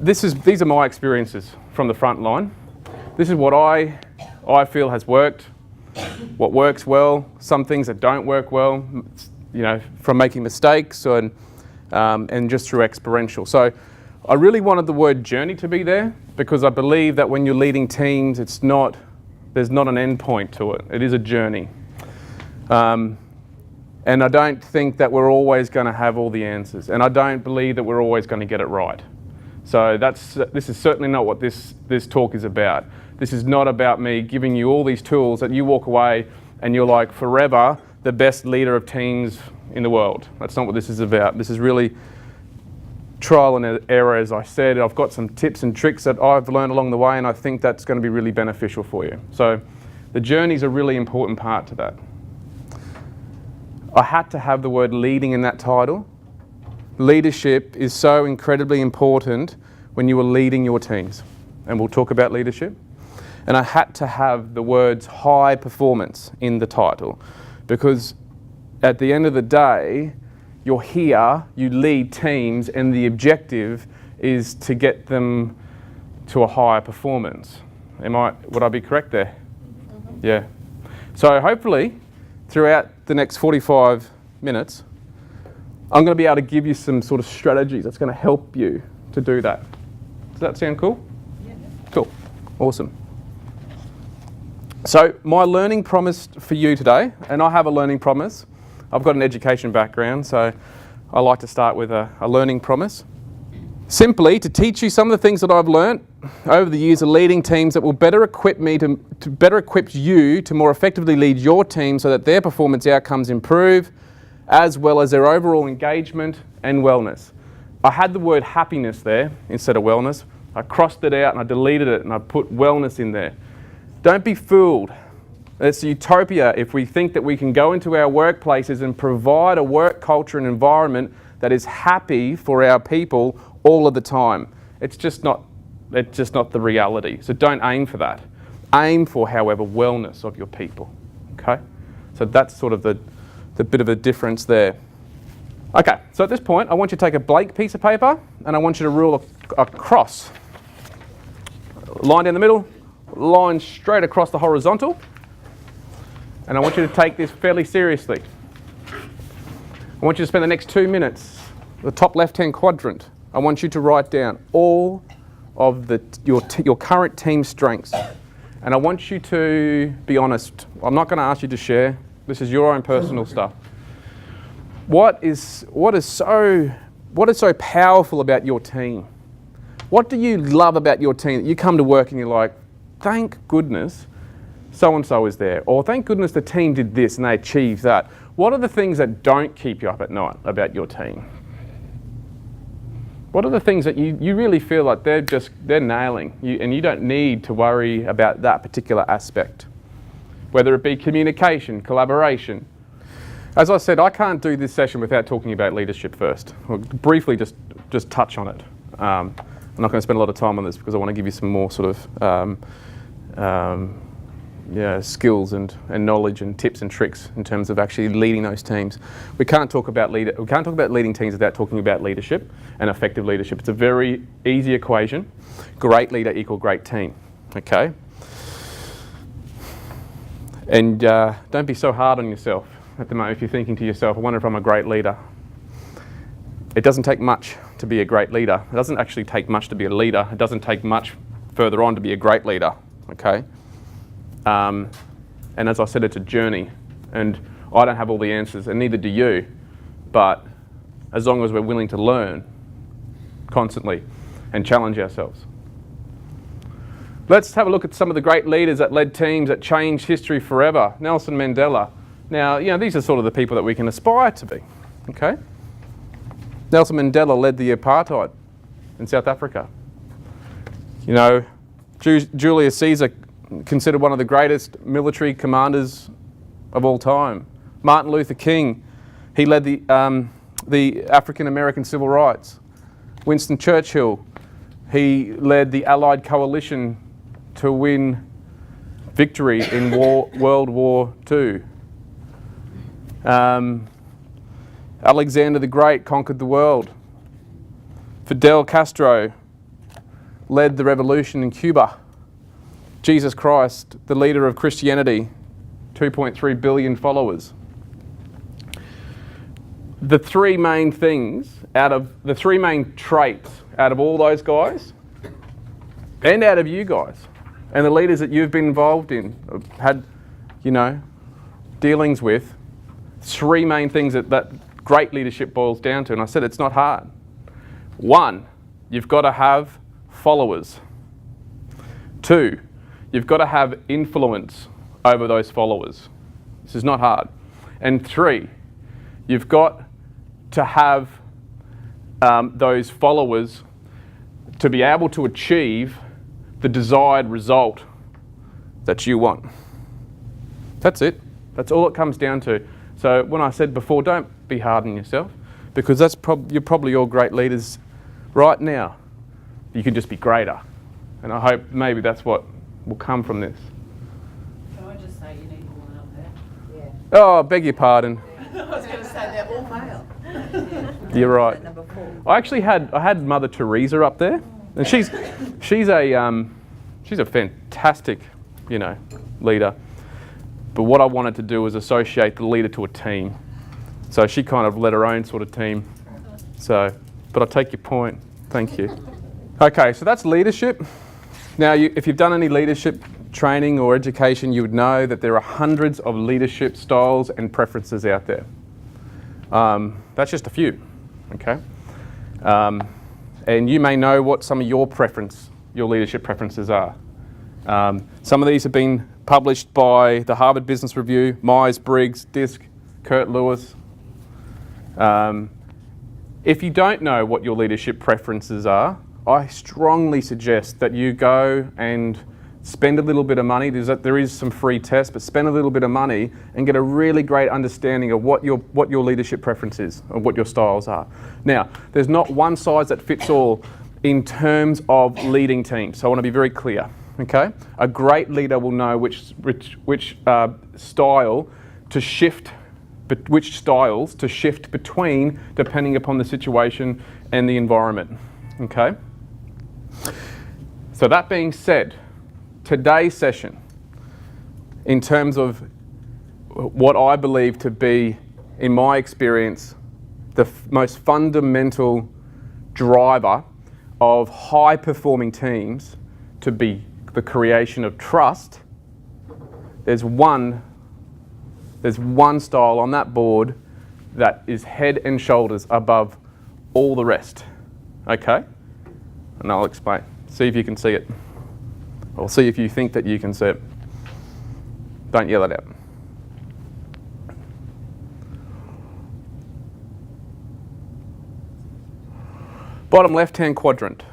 these are my experiences from the front line. This is what I feel has worked, what works well, some things that don't work well, you know, from making mistakes and just through experiential. So I really wanted the word journey to be there because I believe that when you're leading teams, there's not an end point to it. It is a journey. And I don't think that we're always going to have all the answers. And I don't believe that we're always going to get it right. So this is certainly not what this talk is about. This is not about me giving you all these tools that you walk away and you're like forever the best leader of teams in the world. That's not what this is about. This is really trial and error, as I said. I've got some tips and tricks that I've learned along the way, and I think that's going to be really beneficial for you. So the journey is a really important part to that. I had to have the word leading in that title. Leadership is so incredibly important when you are leading your teams, and we'll talk about leadership. And I had to have the words high performance in the title because at the end of the day, you're here, you lead teams, and the objective is to get them to a higher performance. Would I be correct there? Mm-hmm. Yeah. So hopefully, throughout the next 45 minutes, I'm going to be able to give you some sort of strategies that's going to help you to do that. Does that sound cool? Yeah. Cool. Awesome. So my learning promise for you today, and I have a learning promise. I've got an education background, so I like to start with a learning promise. Simply to teach you some of the things that I've learnt over the years of leading teams that will better equip me to better equip you to more effectively lead your team so that their performance outcomes improve, as well as their overall engagement and wellness. I had the word happiness there instead of wellness. I crossed it out and I deleted it and I put wellness in there. Don't be fooled. It's a utopia if we think that we can go into our workplaces and provide a work culture and environment that is happy for our people all of the time. It's just not the reality. So don't aim for that. Aim for, however, wellness of your people. Okay? So that's sort of the bit of a difference there. Okay, so at this point, I want you to take a blank piece of paper and I want you to rule a cross. Line down the middle, line straight across the horizontal. And I want you to take this fairly seriously. I want you to spend the next 2 minutes, the top left-hand quadrant, I want you to write down all of your current team strengths. And I want you to be honest. I'm not going to ask you to share. This is your own personal stuff. What is so powerful about your team? What do you love about your team that you come to work and you're like, thank goodness so-and-so is there, or thank goodness the team did this and they achieved that. What are the things that don't keep you up at night about your team? What are the things that you really feel like they're nailing and you don't need to worry about that particular aspect? Whether it be communication, collaboration. As I said, I can't do this session without talking about leadership first. I'll briefly just touch on it. I'm not going to spend a lot of time on this because I want to give you some more sort of skills and knowledge and tips and tricks in terms of actually leading those teams. We can't talk about leading teams without talking about leadership and effective leadership. It's a very easy equation. Great leader equal great team. Okay. And don't be so hard on yourself at the moment if you're thinking to yourself, I wonder if I'm a great leader. It doesn't take much to be a great leader. It doesn't actually take much to be a leader. It doesn't take much further on to be a great leader. Okay. And as I said, it's a journey, and I don't have all the answers, and neither do you. But as long as we're willing to learn constantly and challenge ourselves. Let's have a look at some of the great leaders that led teams that changed history forever. Nelson Mandela. Now, these are sort of the people that we can aspire to be. Okay. Nelson Mandela led the apartheid in South Africa. Julius Caesar, considered one of the greatest military commanders of all time. Martin Luther King, he led the African American civil rights. Winston Churchill, he led the Allied coalition to win victory in World War II. Alexander the Great conquered the world. Fidel Castro led the revolution in Cuba. Jesus Christ, the leader of Christianity, 2.3 billion followers. The three main things the three main traits out of all those guys and out of you guys and the leaders that you've been involved in, had, dealings with, three main things that great leadership boils down to. And I said it's not hard. One, you've got to have followers. Two, you've got to have influence over those followers. This is not hard. And three, you've got to have those followers to be able to achieve the desired result that you want. That's it. That's all it comes down to. So when I said before, don't be hard on yourself, because you're probably all great leaders right now. You can just be greater. And I hope maybe that's what will come from this. Can I just say you need one up there? Yeah. Oh, I beg your pardon. I was going to say they're all male. You're right. Number 4. I had Mother Teresa up there, and she's a fantastic, leader. But what I wanted to do was associate the leader to a team. So she kind of led her own sort of team. But I take your point. Thank you. Okay, so that's leadership. Now, if you've done any leadership training or education, you would know that there are hundreds of leadership styles and preferences out there. That's just a few, okay? And you may know what some of your leadership preferences are. Some of these have been published by the Harvard Business Review, Myers-Briggs, DISC, Kurt Lewis. If you don't know what your leadership preferences are, I strongly suggest that you go and spend a little bit of money. There is some free tests, but spend a little bit of money and get a really great understanding of what your leadership preference is and what your styles are. Now, there's not one size that fits all in terms of leading teams, so I want to be very clear. Okay, a great leader will know which styles to shift between depending upon the situation and the environment. Okay. So that being said, today's session, in terms of what I believe to be, in my experience, the most fundamental driver of high-performing teams to be the creation of trust, there's one style on that board that is head and shoulders above all the rest. Okay? And I'll explain. See if you can see it. Or see if you think that you can see it. Don't yell it out. Bottom left-hand quadrant.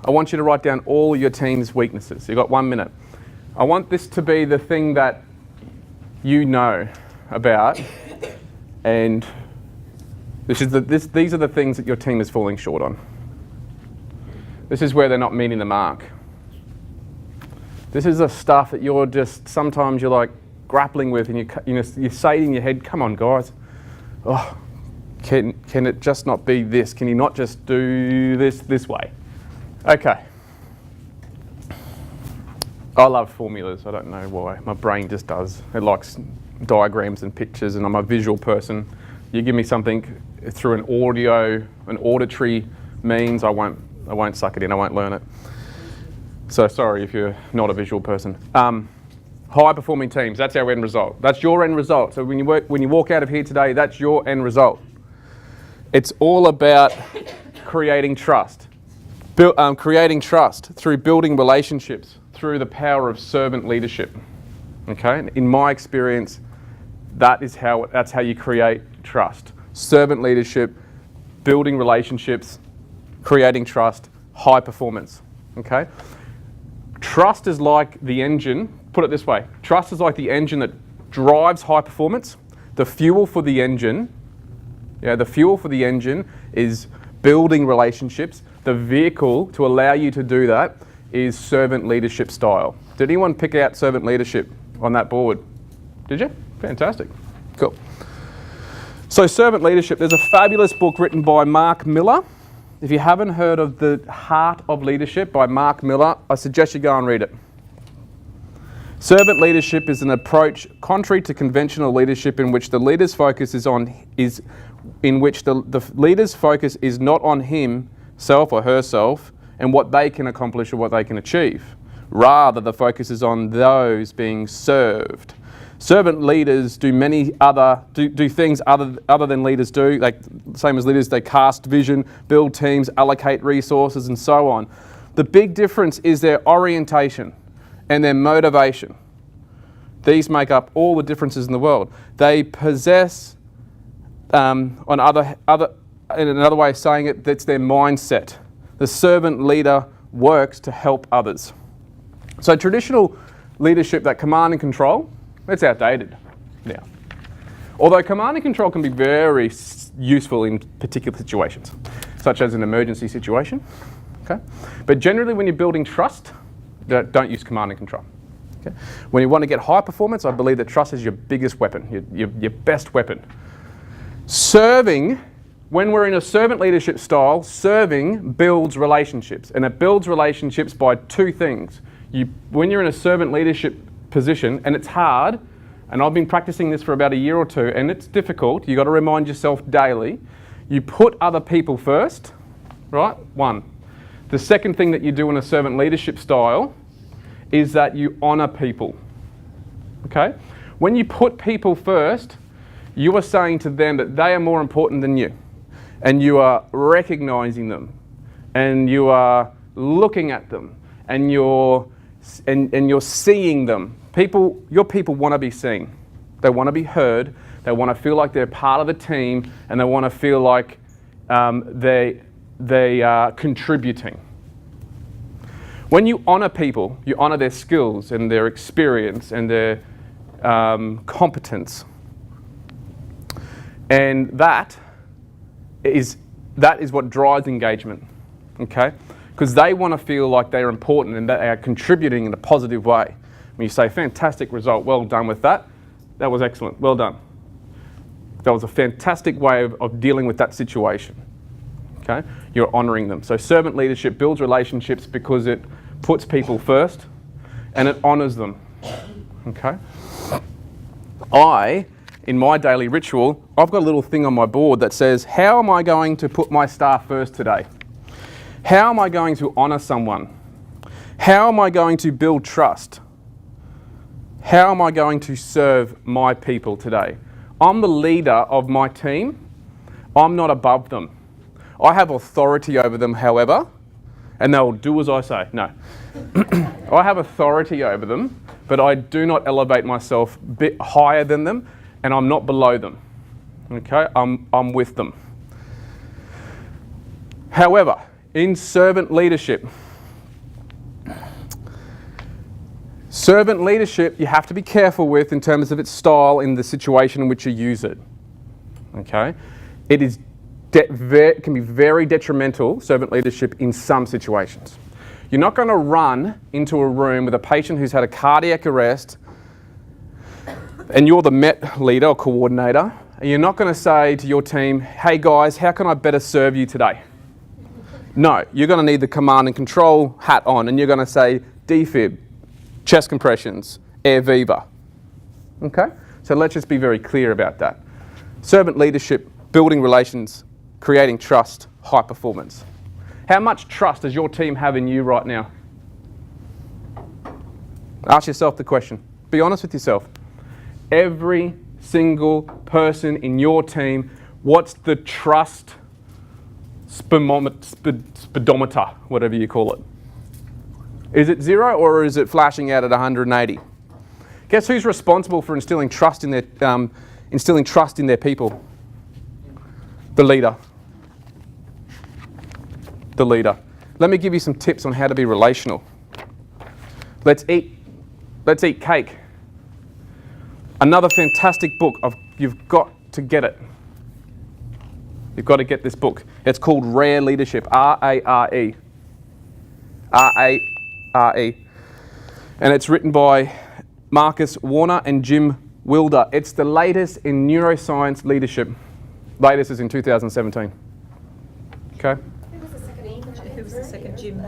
I want you to write down all your team's weaknesses. You've got 1 minute. I want this to be the thing that you know about, and these are the things that your team is falling short on. This is where they're not meeting the mark. This is the stuff that sometimes you're like grappling with, and you say in your head, "Come on, guys, can it just not be this? Can you not just do this way?" Okay. I love formulas. I don't know why. My brain just does. It likes diagrams and pictures, and I'm a visual person. You give me something through an auditory means, I won't suck it in. I won't learn it. So sorry if you're not a visual person. High-performing teams. That's our end result. That's your end result. So when you walk out of here today, that's your end result. It's all about creating trust. Creating trust through building relationships, through the power of servant leadership. Okay? In my experience, that's how you create trust. Servant leadership, building relationships, creating trust, high performance. Okay? Trust is like the engine. Put it this way. Trust is like the engine that drives high performance. The fuel for the engine is building relationships. The vehicle to allow you to do that is servant leadership style. Did anyone pick out servant leadership on that board? Did you? Fantastic. Cool. So servant leadership, there's a fabulous book written by Mark Miller if you haven't heard of The Heart of Leadership by Mark Miller, I suggest you go and read it. Servant leadership is an approach contrary to conventional leadership in which the leader's focus is not on himself or herself and what they can accomplish or what they can achieve. Rather, the focus is on those being served. Servant leaders do do things other than leaders do. Like same as leaders, they cast vision, build teams, allocate resources, and so on. The big difference is their orientation and their motivation. These make up all the differences in the world. They possess, in another way of saying it, that's their mindset. The servant leader works to help others. So traditional leadership, that command and control, that's outdated now. Although command and control can be very useful in particular situations, such as an emergency situation. Okay? But generally when you're building trust, don't use command and control. Okay? When you want to get high performance, I believe that trust is your biggest weapon, your best weapon. Serving, when we're in a servant leadership style, serving builds relationships. And it builds relationships by two things. When you're in a servant leadership position, and it's hard, and I've been practicing this for about a year or two, and it's difficult, you've got to remind yourself daily, you put other people first, right? One. The second thing that you do in a servant leadership style is that you honour people, okay? When you put people first, you are saying to them that they are more important than you, and you are recognising them, and you are looking at them, and you're seeing them. Your people want to be seen. They want to be heard. They want to feel like they're part of the team, and they want to feel like they are contributing. When you honour people, you honour their skills and their experience and their competence, and that is what drives engagement. Okay. Because they want to feel like they're important and that they are contributing in a positive way. When you say, fantastic result, well done with that. That was excellent, well done. That was a fantastic way of dealing with that situation. Okay? You're honouring them. So servant leadership builds relationships because it puts people first and it honours them. Okay? In my daily ritual, I've got a little thing on my board that says, how am I going to put my staff first today? How am I going to honour someone? How am I going to build trust? How am I going to serve my people today? I'm the leader of my team. I'm not above them. I have authority over them, however, and they'll do as I say. No. I have authority over them, but I do not elevate myself a bit higher than them, and I'm not below them. Okay? I'm with them. However, in servant leadership, you have to be careful with in terms of its style in the situation in which you use it. Okay? It can be very detrimental, servant leadership, in some situations. You're not going to run into a room with a patient who's had a cardiac arrest and you're the MET leader or coordinator, and you're not going to say to your team, hey guys, how can I better serve you today? No, you're going to need the command and control hat on, and you're going to say defib, chest compressions, air viva. Okay? So let's just be very clear about that. Servant leadership, building relations, creating trust, high performance. How much trust does your team have in you right now? Ask yourself the question. Be honest with yourself. Every single person in your team, what's the trust speedometer, whatever you call it? Is it 0 or is it flashing out at 180? Guess who's responsible for instilling trust in their people? The leader. The leader. Let me give you some tips on how to be relational. Let's eat cake. Another fantastic book. You've got to get it. You've got to get this book. It's called Rare Leadership, R-A-R-E. R-A-R-E. And it's written by Marcus Warner and Jim Wilder. It's the latest in neuroscience leadership. Latest is in 2017. Okay? Who was the Who was the second? Jim.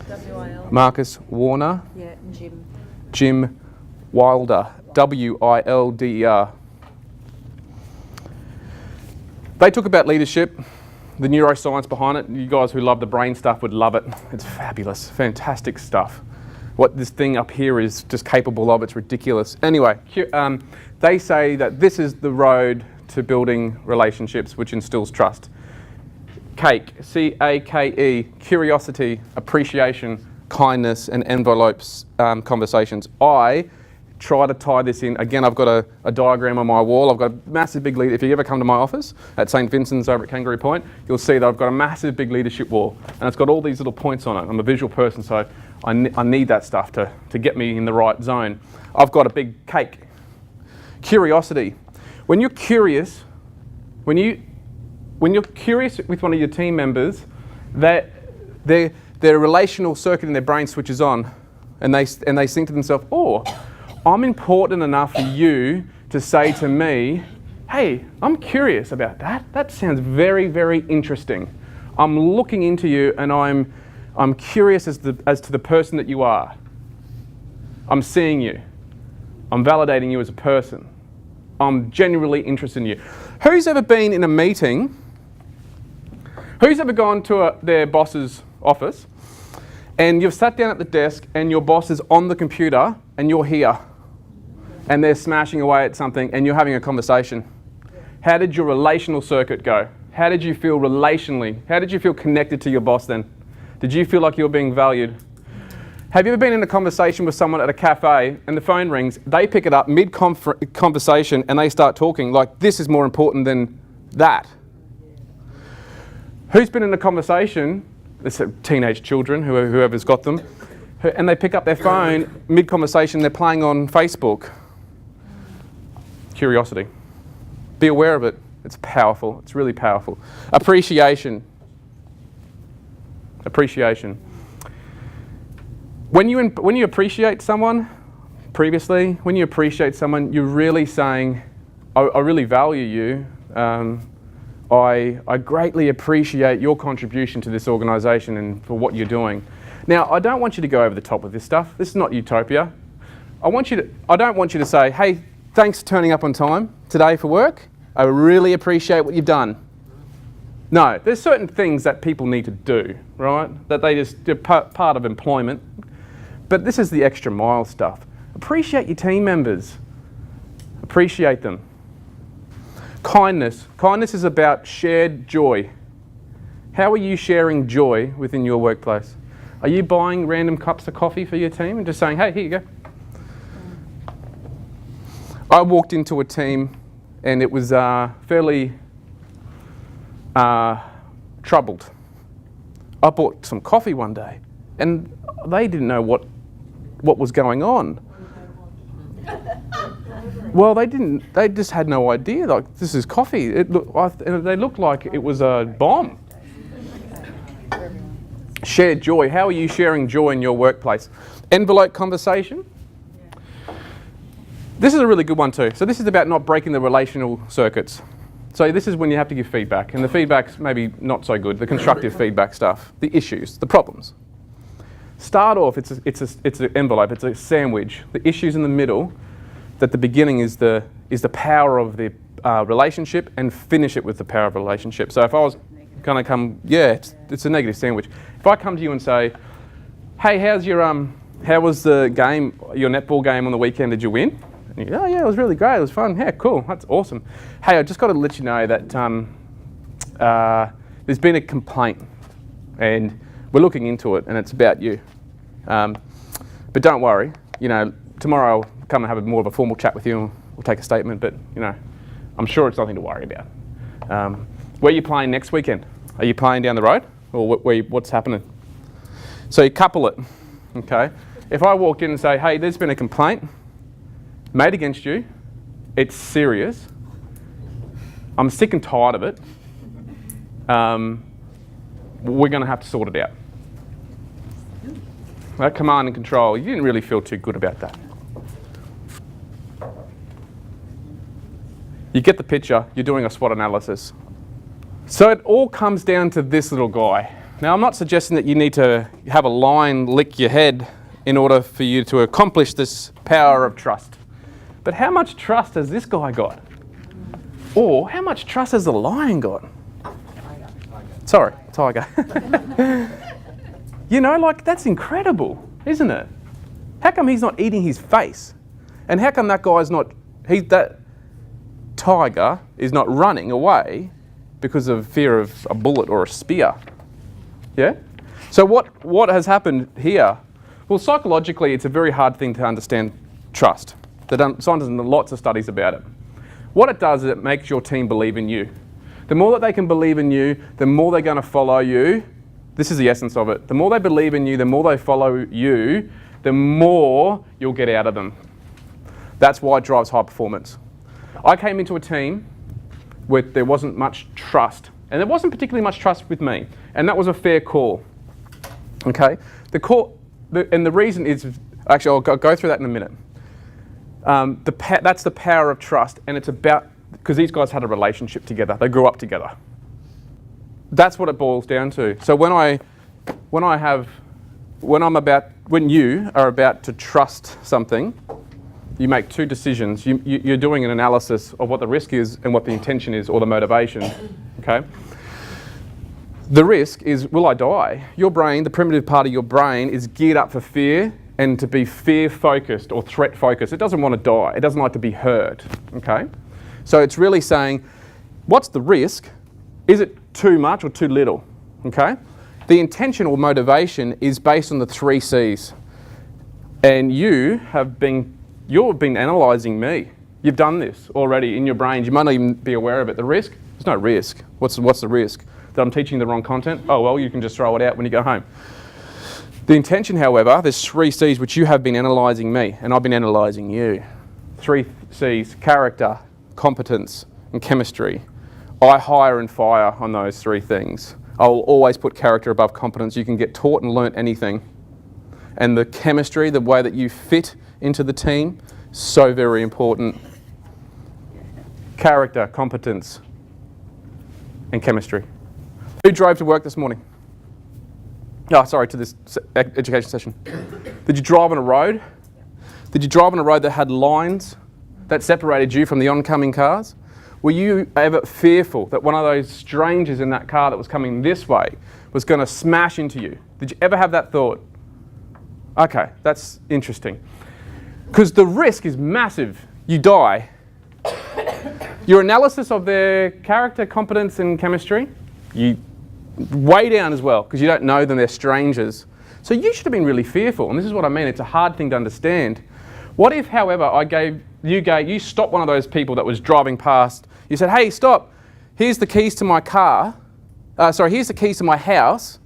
W-I-L. Marcus Warner. Yeah, and Jim. Jim Wilder. W-I-L-D-E-R. They talk about leadership, the neuroscience behind it. You guys who love the brain stuff would love it. It's fabulous, fantastic stuff. What this thing up here is just capable of, it's ridiculous. Anyway, they say that this is the road to building relationships which instills trust. CAKE, C-A-K-E, curiosity, appreciation, kindness, and envelopes conversations. I try to tie this in. Again, I've got a diagram on my wall. I've got a massive big lead. If you ever come to my office at St. Vincent's over at Kangaroo Point, you'll see that I've got a massive big leadership wall. And it's got all these little points on it. I'm a visual person, so I need that stuff to get me in the right zone. I've got a big cake. Curiosity. When you're curious, when you're curious with one of your team members, that their relational circuit in their brain switches on, and they think to themselves, oh, I'm important enough for you to say to me, hey, I'm curious about that. That sounds very, very interesting. I'm looking into you, and I'm curious as to the person that you are. I'm seeing you. I'm validating you as a person. I'm genuinely interested in you. Who's ever been in a meeting? Who's ever gone to their boss's office and you've sat down at the desk and your boss is on the computer and you're here and they're smashing away at something and you're having a conversation? How did your relational circuit go? How did you feel relationally? How did you feel connected to your boss then? Did you feel like you were being valued? Have you ever been in a conversation with someone at a cafe and the phone rings, they pick it up mid-conversation and they start talking like this is more important than that? Who's been in a conversation, it's teenage children, whoever's got them, and they pick up their phone mid-conversation, they're playing on Facebook? Curiosity. Be aware of it. It's powerful. It's really powerful. Appreciation. Appreciation. When you appreciate someone, previously, when you appreciate someone, you're really saying, I really value you. I greatly appreciate your contribution to this organisation and for what you're doing. Now, I don't want you to go over the top with this stuff. This is not utopia. I don't want you to say, hey, thanks for turning up on time today for work. I really appreciate what you've done. No, there's certain things that people need to do, right? That they're part of employment. But this is the extra mile stuff. Appreciate your team members. Appreciate them. Kindness. Kindness is about shared joy. How are you sharing joy within your workplace? Are you buying random cups of coffee for your team and just saying, hey, here you go? I walked into a team and it was fairly troubled. I bought some coffee one day and they didn't know what was going on. Well, they didn't. They just had no idea. Like, this is coffee. They looked like it was a bomb. Shared joy. How are you sharing joy in your workplace? Envelope conversation. This is a really good one too. So this is about not breaking the relational circuits. So this is when you have to give feedback, and the feedback's maybe not so good. The constructive feedback stuff, the issues, the problems. Start off. It's an envelope. It's a sandwich. The issues in the middle. That the beginning is the power of the relationship, and finish it with the power of a relationship. So if I was going to come, it's a negative sandwich. If I come to you and say, hey, how was the game, your netball game on the weekend? Did you win? And you go, oh yeah, it was really great. It was fun. Yeah, cool. That's awesome. Hey, I just got to let you know that there's been a complaint, and we're looking into it, and it's about you. But don't worry. Tomorrow I'll come and have more of a formal chat with you and we'll take a statement, but I'm sure it's nothing to worry about. Where are you playing next weekend? Are you playing down the road? Or what's happening? So you couple it, okay? If I walked in and say, hey, there's been a complaint made against you, it's serious, I'm sick and tired of it, we're going to have to sort it out. That command and control, you didn't really feel too good about that. You get the picture, you're doing a SWOT analysis. So it all comes down to this little guy. Now, I'm not suggesting that you need to have a lion lick your head in order for you to accomplish this power of trust. But how much trust has this guy got? Or how much trust has the lion got? Sorry, tiger. You know, like, that's incredible, isn't it? How come he's not eating his face? And how come that guy's not, that tiger is not running away because of fear of a bullet or a spear? Yeah? So what has happened here? Well, psychologically, it's a very hard thing to understand trust. Scientists have done lots of studies about it. What it does is it makes your team believe in you. The more that they can believe in you, the more they're going to follow you. This is the essence of it. The more they believe in you, the more they follow you, the more you'll get out of them. That's why it drives high performance. I came into a team where there wasn't much trust, and there wasn't particularly much trust with me, and that was a fair call. Okay? And the reason is, actually I'll go through that in a minute. That's the power of trust, and it's about, because these guys had a relationship together. They grew up together. That's what it boils down to. So when you are about to trust something, you make two decisions. You're doing an analysis of what the risk is and what the intention is, or the motivation. Okay? The risk is, will I die? Your brain, the primitive part of your brain, is geared up for fear and to be fear-focused or threat-focused. It doesn't want to die. It doesn't like to be hurt. Okay? So it's really saying, what's the risk? Is it too much or too little? Okay? The intention or motivation is based on the 3 C's. And you've been analysing me. You've done this already in your brains. You might not even be aware of it. The risk? There's no risk. What's the risk? That I'm teaching the wrong content? Oh, well, you can just throw it out when you go home. The intention, however, there's 3 C's which you have been analysing me, and I've been analysing you. 3 C's: character, competence, and chemistry. I hire and fire on those 3 things. I will always put character above competence. You can get taught and learnt anything. And the chemistry, the way that you fit into the team, so very important. Character, competence, and chemistry. Who drove to work this morning? To this education session. Did you drive on a road? Did you drive on a road that had lines that separated you from the oncoming cars? Were you ever fearful that one of those strangers in that car that was coming this way was going to smash into you? Did you ever have that thought? Okay, that's interesting. Because the risk is massive. You die. Your analysis of their character, competence, and chemistry, you way down as well, because you don't know them, they're strangers. So you should have been really fearful, and this is what I mean, it's a hard thing to understand. What if, however, you stopped one of those people that was driving past, you said, hey, stop, here's the keys to my car, here's the keys to my house,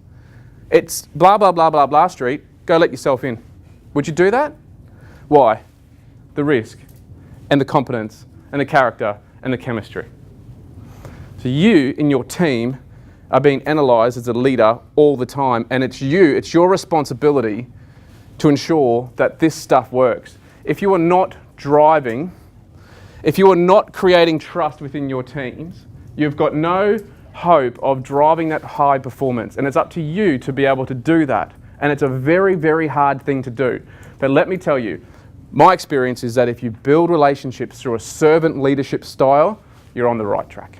it's blah, blah, blah, blah, blah street, go let yourself in. Would you do that? Why? The risk, and the competence, and the character, and the chemistry. So you, in your team, are being analysed as a leader all the time, and it's your responsibility to ensure that this stuff works. If you are not driving, if you are not creating trust within your teams, you've got no hope of driving that high performance, and it's up to you to be able to do that. And it's a very, very hard thing to do. But let me tell you, my experience is that if you build relationships through a servant leadership style, you're on the right track.